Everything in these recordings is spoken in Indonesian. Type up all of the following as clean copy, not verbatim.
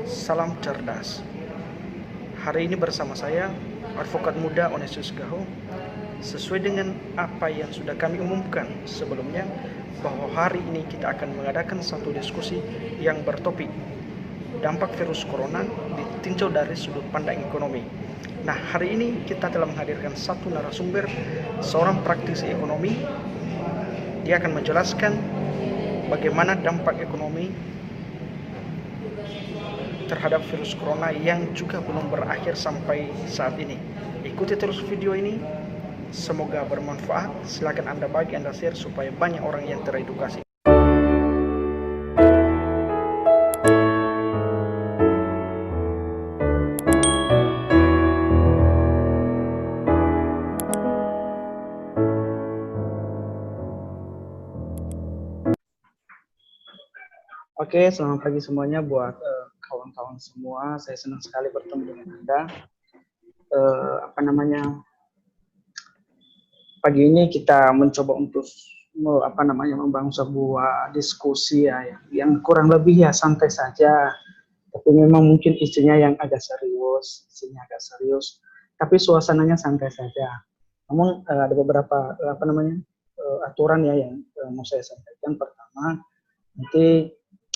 Salam cerdas. Hari ini bersama saya, advokat muda Onesius Gaho, sesuai dengan apa yang sudah kami umumkan sebelumnya, bahwa hari ini kita akan mengadakan satu diskusi yang bertopik dampak virus corona ditinjau dari sudut pandang ekonomi. Nah, hari ini kita telah menghadirkan satu narasumber, seorang praktisi ekonomi. Dia akan menjelaskan bagaimana dampak ekonomi terhadap virus corona yang juga belum berakhir sampai saat ini. Ikuti terus video ini, semoga bermanfaat. Silakan Anda bagi, Anda share supaya banyak orang yang teredukasi. Oke, selamat pagi semuanya buat kawan-kawan semua. Saya senang sekali bertemu dengan Anda. Pagi ini kita mencoba untuk membangun sebuah diskusi yang kurang lebih ya santai saja. Tapi memang mungkin isinya yang agak serius, tapi suasananya santai saja. Namun ada beberapa aturan ya yang mau saya sampaikan. Pertama, nanti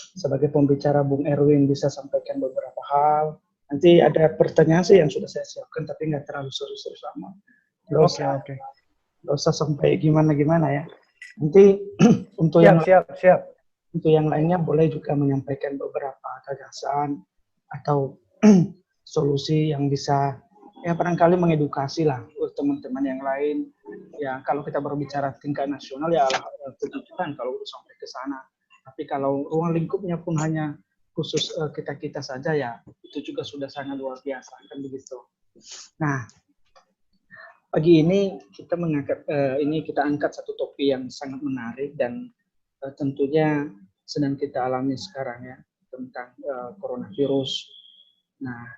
sebagai pembicara Bung Erwin bisa sampaikan beberapa hal. Nanti ada pertanyaan sih yang sudah saya siapkan, tapi nggak terlalu serius-serius amat. Nggak usah sampai gimana-gimana ya. Nanti untuk yang lainnya boleh juga menyampaikan beberapa gagasan atau solusi yang bisa ya barangkali mengedukasi lah teman-teman yang lain. Ya kalau kita berbicara tingkat nasional ya kejutan kalau udah sampai ke sana. Tapi kalau ruang lingkupnya pun hanya khusus kita-kita saja ya itu juga sudah sangat luar biasa kan begitu. Nah, pagi ini kita angkat satu topik yang sangat menarik dan tentunya sedang kita alami sekarang ya tentang coronavirus. Nah,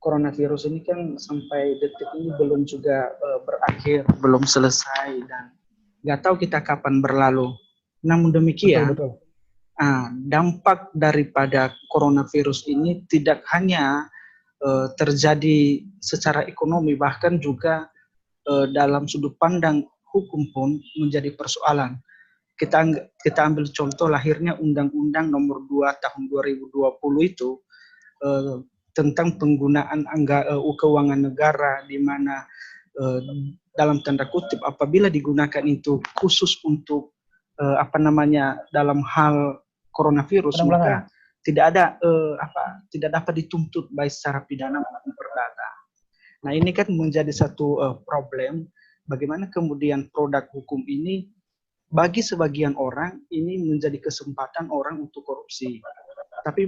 coronavirus ini kan sampai detik ini belum juga berakhir, belum selesai dan nggak tahu kita kapan berlalu. Namun demikian, dampak daripada coronavirus ini tidak hanya terjadi secara ekonomi, bahkan juga dalam sudut pandang hukum pun menjadi persoalan. Kita ambil contoh lahirnya Undang-Undang Nomor 2 Tahun 2020 itu tentang penggunaan keuangan negara, di mana dalam tanda kutip apabila digunakan itu khusus untuk dalam hal coronavirus, maka tidak dapat dituntut baik secara pidana maupun perdata. Nah, ini kan menjadi satu problem bagaimana kemudian produk hukum ini bagi sebagian orang ini menjadi kesempatan orang untuk korupsi. Tapi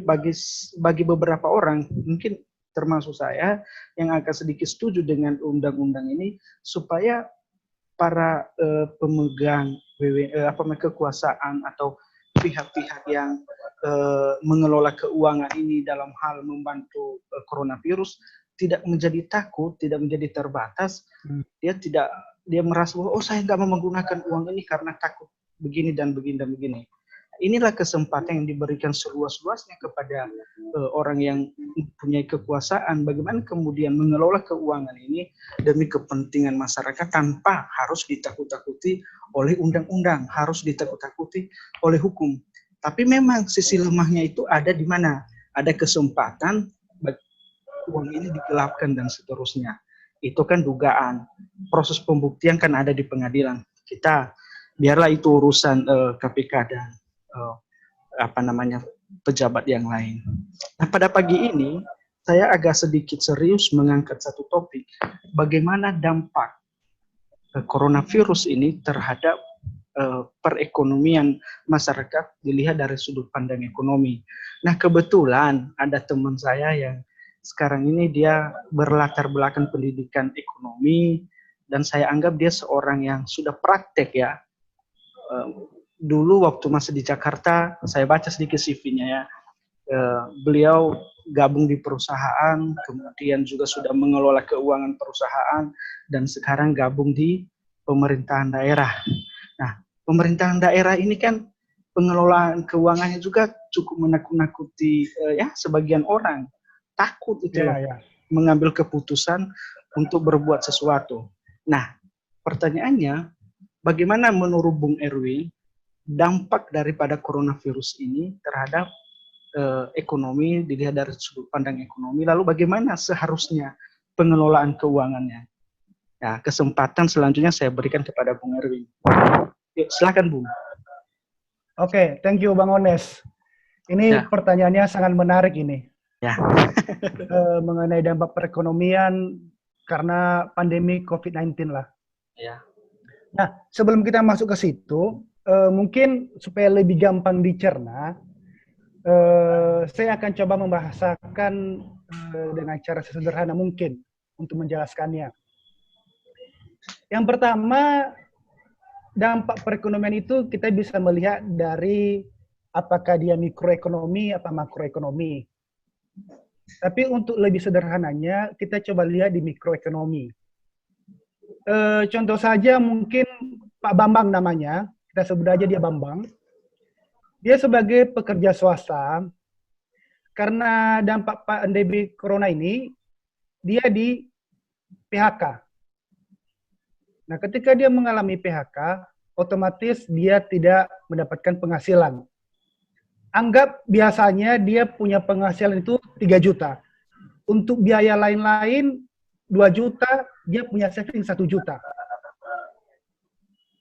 bagi beberapa orang, mungkin termasuk saya yang agak sedikit setuju dengan undang-undang ini supaya para pemegang kekuasaan atau pihak-pihak yang mengelola keuangan ini dalam hal membantu coronavirus tidak menjadi takut, tidak menjadi terbatas. Dia merasa bahwa saya nggak mau menggunakan uang ini karena takut begini dan begini dan begini. Inilah kesempatan yang diberikan seluas-luasnya kepada orang yang mempunyai kekuasaan, bagaimana kemudian mengelola keuangan ini demi kepentingan masyarakat tanpa harus ditakut-takuti oleh undang-undang, harus ditakut-takuti oleh hukum. Tapi memang sisi lemahnya itu ada di mana? Ada kesempatan uang ini digelapkan dan seterusnya. Itu kan dugaan. Proses pembuktian kan ada di pengadilan. Kita biarlah itu urusan KPK dan pejabat yang lain. Nah, pada pagi ini saya agak sedikit serius mengangkat satu topik, bagaimana dampak coronavirus ini terhadap perekonomian masyarakat dilihat dari sudut pandang ekonomi. Nah, kebetulan ada teman saya yang sekarang ini dia berlatar belakang pendidikan ekonomi dan saya anggap dia seorang yang sudah praktek ya. Dulu waktu masih di Jakarta, saya baca sedikit CV-nya ya. Beliau gabung di perusahaan, kemudian juga sudah mengelola keuangan perusahaan, dan sekarang gabung di pemerintahan daerah. Nah, pemerintahan daerah ini kan pengelolaan keuangannya juga cukup menakut-nakuti ya sebagian orang. Takut itu mengambil keputusan untuk berbuat sesuatu. Nah, pertanyaannya, bagaimana menurut Bung Erwin dampak daripada coronavirus ini terhadap ekonomi, dilihat dari sudut pandang ekonomi, lalu bagaimana seharusnya pengelolaan keuangannya? Nah, kesempatan selanjutnya saya berikan kepada Bung Erwin. Yuk, silakan Bung. Oke, thank you Bang Ones. Ini pertanyaannya sangat menarik ini. Ya. Mengenai dampak perekonomian karena pandemi COVID-19 lah. Ya. Nah, sebelum kita masuk ke situ, mungkin supaya lebih gampang dicerna, saya akan coba membahasakan dengan cara sesederhana mungkin untuk menjelaskannya. Yang pertama, dampak perekonomian itu kita bisa melihat dari apakah dia mikroekonomi atau makroekonomi. Tapi untuk lebih sederhananya, kita coba lihat di mikroekonomi. Contoh saja mungkin Pak Bambang namanya, kita sebut aja dia Bambang. Dia sebagai pekerja swasta, karena dampak pandemi corona ini, dia di PHK. Nah, ketika dia mengalami PHK, otomatis dia tidak mendapatkan penghasilan. Anggap biasanya dia punya penghasilan itu 3 juta. Untuk biaya lain-lain 2 juta, dia punya saving 1 juta.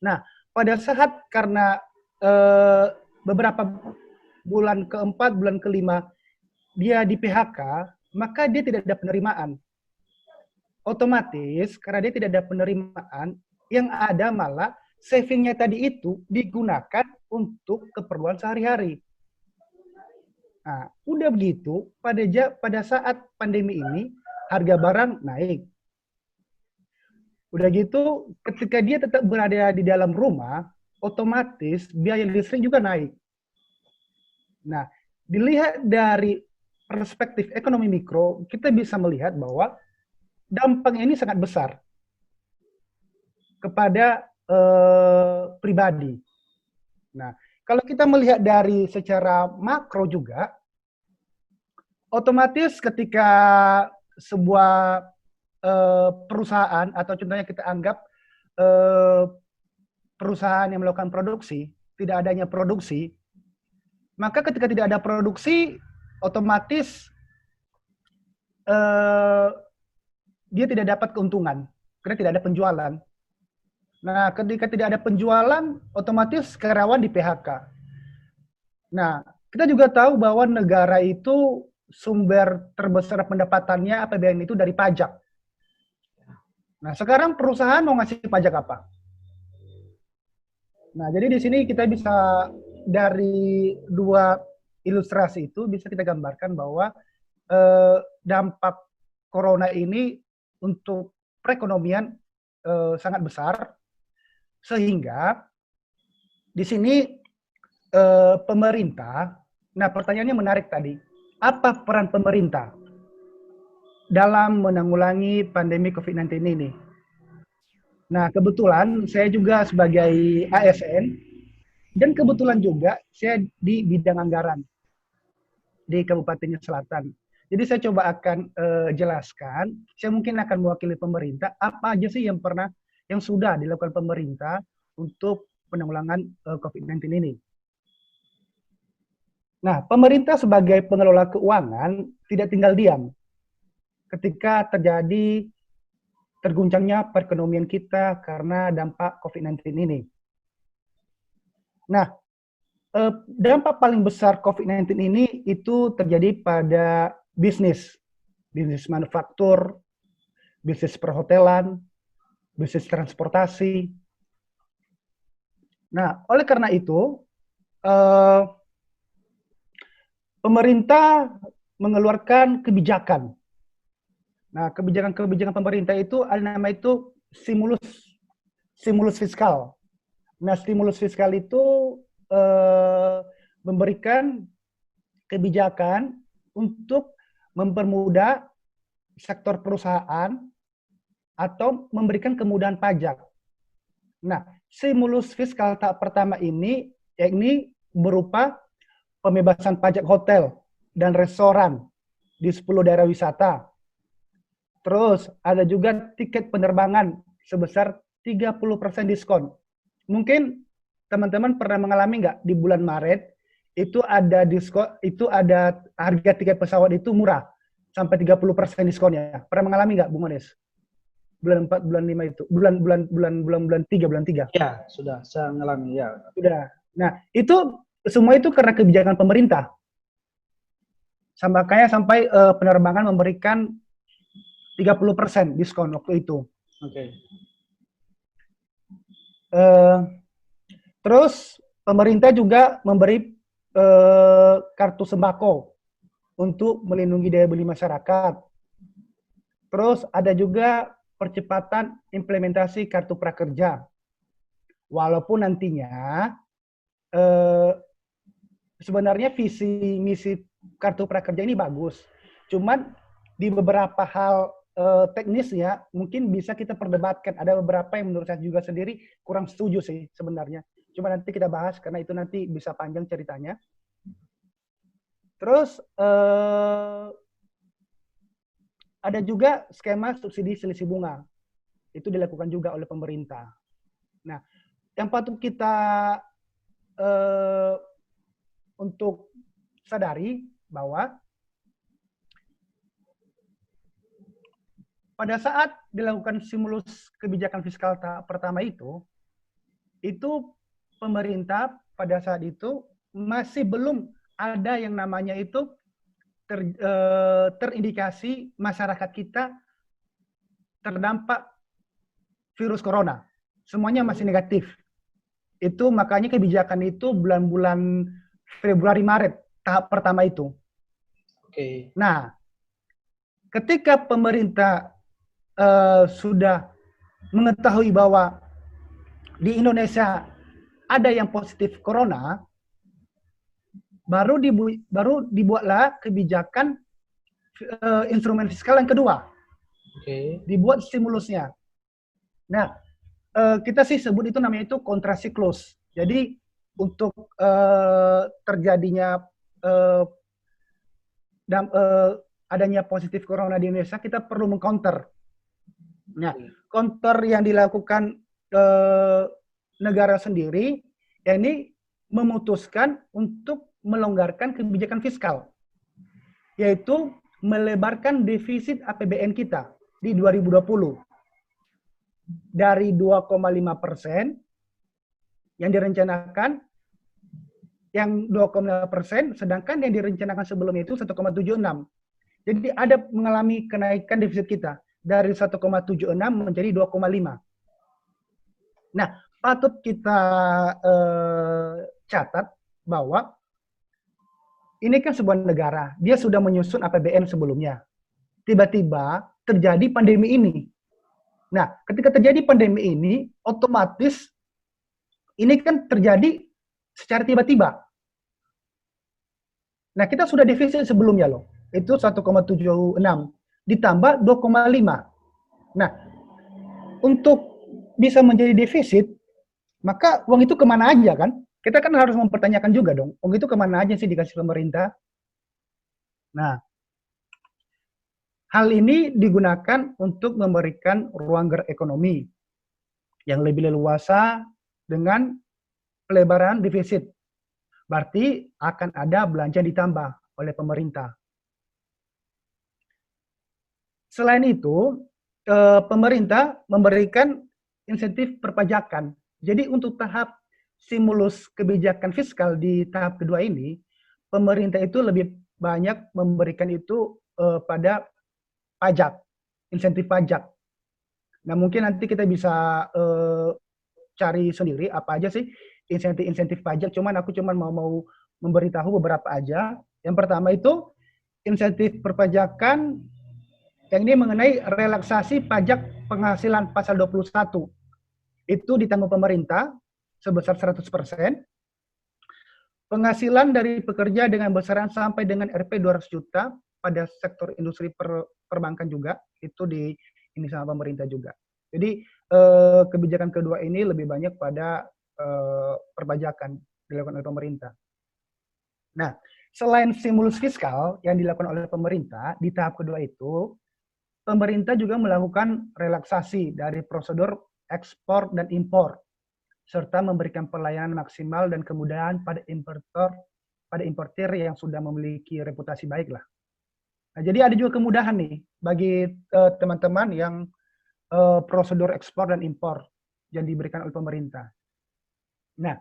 Nah, pada saat karena beberapa bulan keempat, bulan kelima, dia di PHK, maka dia tidak ada penerimaan. Otomatis, karena dia tidak ada penerimaan, yang ada malah savingnya tadi itu digunakan untuk keperluan sehari-hari. Nah, udah begitu, pada saat pandemi ini, harga barang naik. Udah gitu, ketika dia tetap berada di dalam rumah, otomatis biaya listrik juga naik. Nah, dilihat dari perspektif ekonomi mikro, kita bisa melihat bahwa dampaknya ini sangat besar kepada pribadi. Nah, kalau kita melihat dari secara makro juga, otomatis ketika sebuah perusahaan, atau contohnya kita anggap perusahaan yang melakukan produksi, tidak adanya produksi, maka ketika tidak ada produksi, otomatis dia tidak dapat keuntungan, karena tidak ada penjualan. Nah, ketika tidak ada penjualan, otomatis karyawan di PHK. Nah, kita juga tahu bahwa negara itu sumber terbesar pendapatannya APBN itu dari pajak. Nah, sekarang perusahaan mau ngasih pajak apa? Nah, jadi di sini kita bisa dari dua ilustrasi itu bisa kita gambarkan bahwa dampak corona ini untuk perekonomian sangat besar, sehingga di sini pemerintah, nah pertanyaannya menarik tadi, apa peran pemerintah dalam menanggulangi pandemi COVID-19 ini? Nah, kebetulan saya juga sebagai ASN, dan kebetulan juga saya di bidang anggaran di Kabupaten Selatan. Jadi saya coba akan jelaskan, saya mungkin akan mewakili pemerintah, apa aja sih yang sudah dilakukan pemerintah untuk penanggulangan COVID-19 ini. Nah, pemerintah sebagai pengelola keuangan tidak tinggal diam ketika terjadi terguncangnya perekonomian kita karena dampak COVID-19 ini. Nah, dampak paling besar COVID-19 ini itu terjadi pada bisnis manufaktur, bisnis perhotelan, bisnis transportasi. Nah, oleh karena itu, pemerintah mengeluarkan kebijakan. Nah, kebijakan-kebijakan pemerintah itu ada nama itu stimulus fiskal. Nah, stimulus fiskal itu memberikan kebijakan untuk mempermudah sektor perusahaan atau memberikan kemudahan pajak. Nah, stimulus fiskal tahap pertama ini yakni berupa pembebasan pajak hotel dan restoran di 10 daerah wisata. Terus ada juga tiket penerbangan sebesar 30% diskon. Mungkin teman-teman pernah mengalami nggak di bulan Maret itu ada diskon, itu ada harga tiket pesawat itu murah sampai 30% diskonnya. Pernah mengalami nggak, Bung Ones? Bulan 4, bulan 5 itu. Bulan 3. Ya, sudah saya mengalami ya. Sudah. Nah, itu semua itu karena kebijakan pemerintah. Sampai penerbangan memberikan 30% diskon waktu itu. Oke. Terus pemerintah juga memberi kartu sembako untuk melindungi daya beli masyarakat. Terus ada juga percepatan implementasi kartu prakerja. Walaupun nantinya sebenarnya visi misi kartu prakerja ini bagus. Cuman di beberapa hal teknisnya mungkin bisa kita perdebatkan. Ada beberapa yang menurut saya juga sendiri kurang setuju sih sebenarnya. Cuma nanti kita bahas karena itu nanti bisa panjang ceritanya. Terus ada juga skema subsidi selisih bunga. Itu dilakukan juga oleh pemerintah. Nah, yang patut kita untuk sadari bahwa pada saat dilakukan stimulus kebijakan fiskal tahap pertama itu pemerintah pada saat itu masih belum ada yang namanya itu terindikasi masyarakat kita terdampak virus corona. Semuanya masih negatif. Itu makanya kebijakan itu bulan-bulan Februari Maret tahap pertama itu. Oke. Nah, ketika pemerintah sudah mengetahui bahwa di Indonesia ada yang positif corona, baru dibuatlah kebijakan instrumen fiskal yang kedua. Oke. Dibuat stimulusnya. Nah, kita sih sebut itu namanya itu kontrasiklus. Jadi untuk terjadinya adanya positif corona di Indonesia, kita perlu mengcounter. Nah, counter yang dilakukan negara sendiri, ya ini memutuskan untuk melonggarkan kebijakan fiskal, yaitu melebarkan defisit APBN kita di 2020 dari 2,5% yang direncanakan, yang 2,5%, sedangkan yang direncanakan sebelumnya itu 1,76. Jadi ada mengalami kenaikan defisit kita dari 1,76 menjadi 2,5. Nah, patut kita catat bahwa ini kan sebuah negara, dia sudah menyusun APBN sebelumnya. Tiba-tiba terjadi pandemi ini. Nah, ketika terjadi pandemi ini, otomatis ini kan terjadi secara tiba-tiba. Nah, kita sudah defisit sebelumnya loh. Itu 1,76 ditambah 2,5. Nah, untuk bisa menjadi defisit, maka uang itu kemana aja kan? Kita kan harus mempertanyakan juga dong, uang itu kemana aja sih dikasih pemerintah? Nah, hal ini digunakan untuk memberikan ruang gerak ekonomi yang lebih leluasa dengan pelebaran defisit. Berarti akan ada belanja ditambah oleh pemerintah. Selain itu, pemerintah memberikan insentif perpajakan. Jadi untuk tahap stimulus kebijakan fiskal di tahap kedua ini, pemerintah itu lebih banyak memberikan itu pada pajak, insentif pajak. Nah, mungkin nanti kita bisa cari sendiri apa aja sih insentif pajak. Aku mau memberitahu beberapa aja. Yang pertama itu insentif perpajakan yang ini mengenai relaksasi pajak penghasilan pasal 21. Itu ditanggung pemerintah sebesar 100%. Penghasilan dari pekerja dengan besaran sampai dengan Rp 200 juta pada sektor industri perbankan juga, itu ini sama pemerintah juga. Jadi kebijakan kedua ini lebih banyak pada perpajakan dilakukan oleh pemerintah. Nah, selain stimulus fiskal yang dilakukan oleh pemerintah, di tahap kedua itu, pemerintah juga melakukan relaksasi dari prosedur ekspor dan impor, serta memberikan pelayanan maksimal dan kemudahan pada importer yang sudah memiliki reputasi baik lah. Nah, jadi ada juga kemudahan nih bagi teman-teman yang prosedur ekspor dan impor yang diberikan oleh pemerintah. Nah,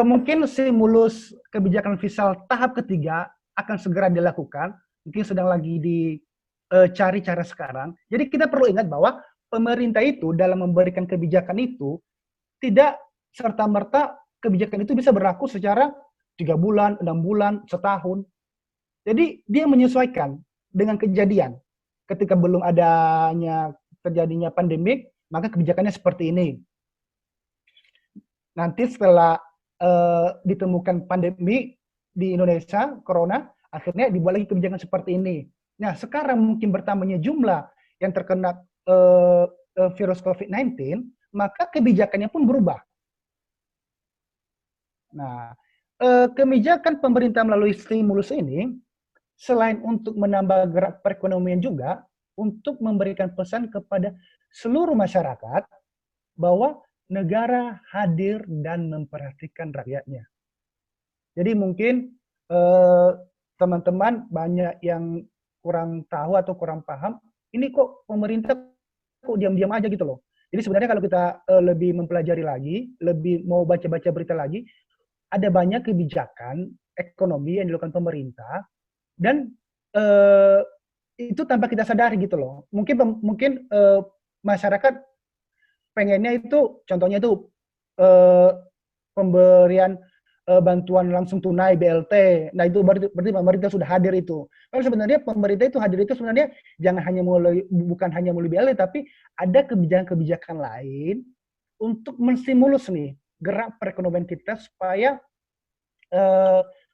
mungkin stimulus kebijakan fiskal tahap ketiga akan segera dilakukan, mungkin sedang lagi dicari cara sekarang. Jadi kita perlu ingat bahwa pemerintah itu dalam memberikan kebijakan itu tidak serta-merta kebijakan itu bisa berlaku secara 3 bulan, 6 bulan, setahun. Jadi dia menyesuaikan dengan kejadian. Ketika belum terjadinya pandemik, maka kebijakannya seperti ini. Nanti setelah ditemukan pandemi di Indonesia, corona, akhirnya dibuat lagi kebijakan seperti ini. Nah, sekarang mungkin bertambahnya jumlah yang terkena virus COVID-19, maka kebijakannya pun berubah. Nah, kebijakan pemerintah melalui stimulus ini, selain untuk menambah gerak perekonomian juga, untuk memberikan pesan kepada seluruh masyarakat bahwa negara hadir dan memperhatikan rakyatnya. Jadi mungkin teman-teman banyak yang kurang tahu atau kurang paham, ini kok pemerintah kok diam-diam aja gitu loh. Jadi sebenarnya kalau kita lebih mempelajari lagi, lebih mau baca-baca berita lagi, ada banyak kebijakan ekonomi yang dilakukan pemerintah dan itu tanpa kita sadari gitu loh. Mungkin masyarakat pengennya itu, contohnya itu pemberian bantuan langsung tunai BLT. Nah itu berarti pemerintah sudah hadir itu. Kalau sebenarnya pemerintah itu hadir itu sebenarnya bukan hanya melalui BLT, tapi ada kebijakan-kebijakan lain untuk menstimulus nih gerak perekonomian kita supaya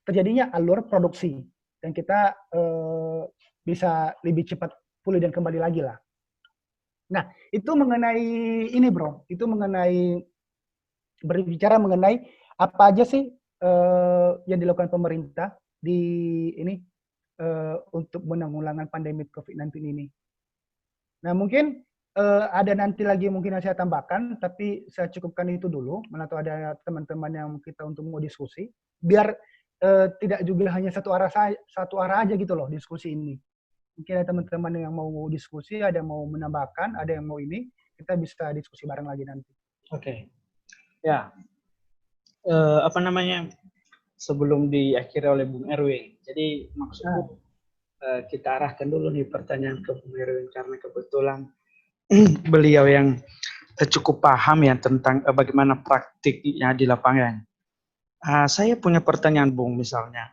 terjadinya alur produksi dan kita bisa lebih cepat pulih dan kembali lagi lah. Nah, itu mengenai ini bro, itu berbicara mengenai apa aja sih yang dilakukan pemerintah untuk menanggulangi pandemi COVID-19 ini. Nah, mungkin ada nanti lagi mungkin yang saya tambahkan, tapi saya cukupkan itu dulu, atau ada teman-teman yang kita untuk mau diskusi, biar tidak juga hanya satu arah aja gitu loh diskusi ini. Mungkin ada teman-teman yang mau diskusi, ada yang mau menambahkan, ada yang mau ini, kita bisa diskusi bareng lagi nanti. Oke. Ya, sebelum diakhiri oleh Bung Erwin, jadi maksudku kita arahkan dulu nih pertanyaan ke Bung Erwin, karena kebetulan beliau yang cukup paham ya tentang bagaimana praktiknya di lapangan. Saya punya pertanyaan Bung, misalnya.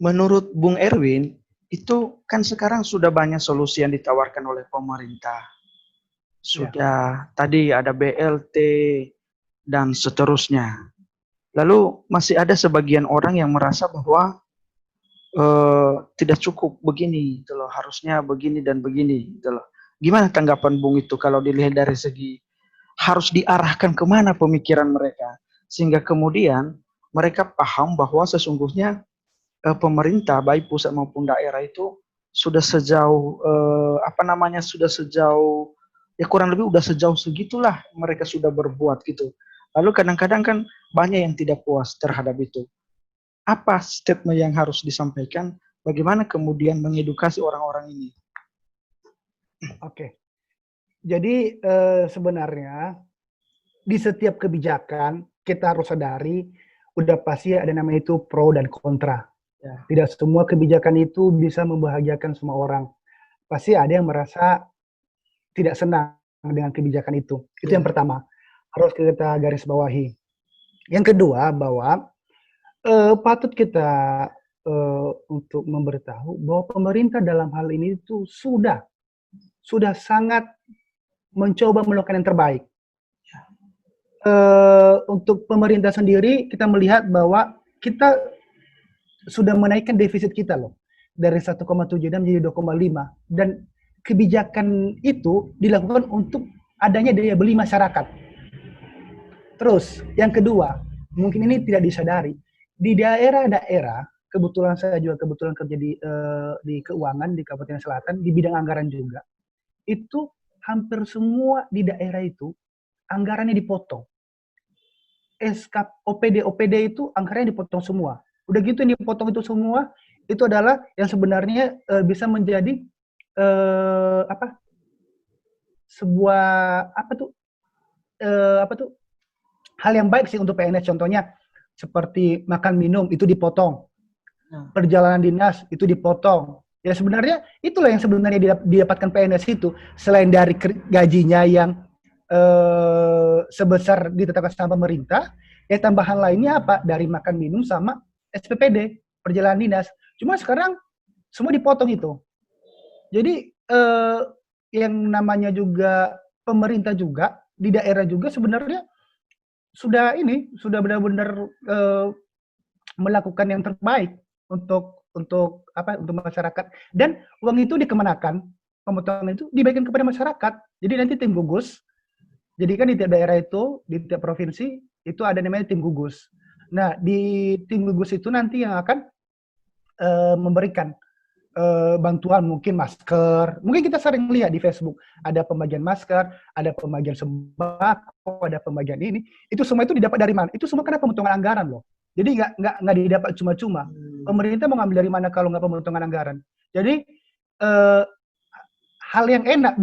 Menurut Bung Erwin, itu kan sekarang sudah banyak solusi yang ditawarkan oleh pemerintah. Sudah tadi ada BLT dan seterusnya. Lalu masih ada sebagian orang yang merasa bahwa tidak cukup begini, gitu loh. Harusnya begini dan begini. Gitu loh. Gimana tanggapan Bung itu kalau dilihat dari segi harus diarahkan kemana pemikiran mereka, sehingga kemudian mereka paham bahwa sesungguhnya pemerintah baik pusat maupun daerah itu sudah sejauh ya kurang lebih udah sejauh segitulah mereka sudah berbuat gitu. Lalu kadang-kadang kan banyak yang tidak puas terhadap itu. Apa statement yang harus disampaikan? Bagaimana kemudian mengedukasi orang-orang ini? Oke. Jadi sebenarnya di setiap kebijakan kita harus sadari udah pasti ada namanya itu pro dan kontra. Ya, tidak semua kebijakan itu bisa membahagiakan semua orang. Pasti ada yang merasa tidak senang dengan kebijakan itu. Itu yang pertama. Harus kita garis bawahi. Yang kedua, bahwa patut kita untuk memberitahu bahwa pemerintah dalam hal ini itu sudah sangat mencoba melakukan yang terbaik. Untuk pemerintah sendiri, kita melihat bahwa kita sudah menaikkan defisit kita loh dari 1,76 menjadi 2,5, dan kebijakan itu dilakukan untuk adanya daya beli masyarakat. Terus, yang kedua, mungkin ini tidak disadari. Di daerah-daerah, kebetulan saya juga kebetulan kerja di keuangan di Kabupaten Selatan, di bidang anggaran juga. Itu hampir semua di daerah itu, anggarannya dipotong. OPD itu anggarannya dipotong semua. Udah gitu yang dipotong itu semua, itu adalah yang sebenarnya bisa menjadi sebuah hal yang baik sih untuk PNS. Contohnya seperti makan minum itu dipotong, perjalanan dinas itu dipotong. Ya sebenarnya itulah yang sebenarnya didapatkan PNS itu, selain dari gajinya yang sebesar ditetapkan sama pemerintah, ya tambahan lainnya apa? Dari makan minum sama SPPD, perjalanan dinas. Cuma sekarang semua dipotong itu. Jadi yang namanya juga pemerintah juga di daerah juga sebenarnya sudah benar-benar melakukan yang terbaik untuk masyarakat, dan uang itu dikemanakan, pemotongan itu dibagikan kepada masyarakat. Jadi nanti tim gugus, jadi kan di tiap daerah itu, di tiap provinsi itu ada namanya tim gugus. Nah di tim gugus itu nanti yang akan memberikan bantuan, mungkin masker. Mungkin kita sering lihat di Facebook, ada pembagian masker, ada pembagian sembako, ada pembagian ini. Itu semua itu didapat dari mana? Itu semua karena pemotongan anggaran loh. Jadi nggak didapat cuma-cuma. Pemerintah mau ngambil dari mana kalau nggak pemotongan anggaran? Jadi hal yang enak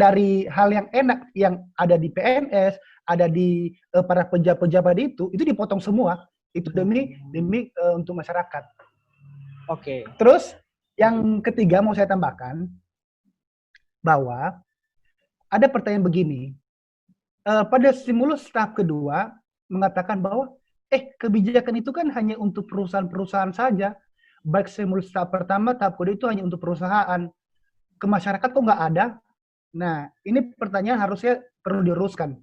yang ada di PNS, ada di para pejabat-pejabat itu dipotong semua. Itu demi untuk masyarakat. Oke. Terus yang ketiga mau saya tambahkan bahwa ada pertanyaan begini. Pada stimulus tahap kedua mengatakan bahwa kebijakan itu kan hanya untuk perusahaan-perusahaan saja. Baik stimulus tahap pertama, tahap kedua itu hanya untuk perusahaan. Ke masyarakat kok nggak ada? Nah, ini pertanyaan harusnya perlu diluruskan.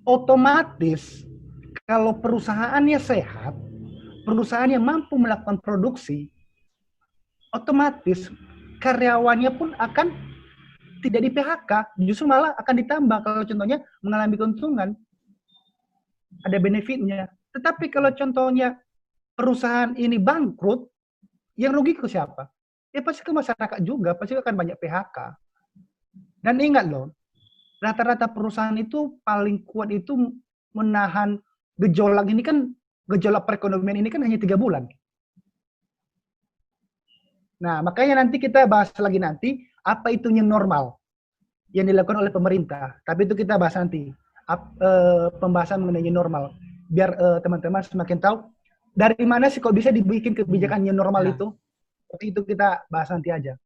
Otomatis kalau perusahaannya sehat, perusahaan yang mampu melakukan produksi, otomatis karyawannya pun akan tidak di PHK, justru malah akan ditambah kalau contohnya mengalami keuntungan, ada benefitnya. Tetapi kalau contohnya perusahaan ini bangkrut, yang rugi ke siapa? Ya pasti ke masyarakat juga, pasti akan banyak PHK. Dan ingat loh, rata-rata perusahaan itu paling kuat itu menahan gejolak ini kan, gejolak perekonomian ini kan hanya 3 bulan. Nah, makanya nanti kita bahas lagi nanti, apa itu new normal yang dilakukan oleh pemerintah. Tapi itu kita bahas nanti, pembahasan mengenai new normal. Biar teman-teman semakin tahu, dari mana sih kok bisa dibikin kebijakan new normal itu. Tapi itu kita bahas nanti aja.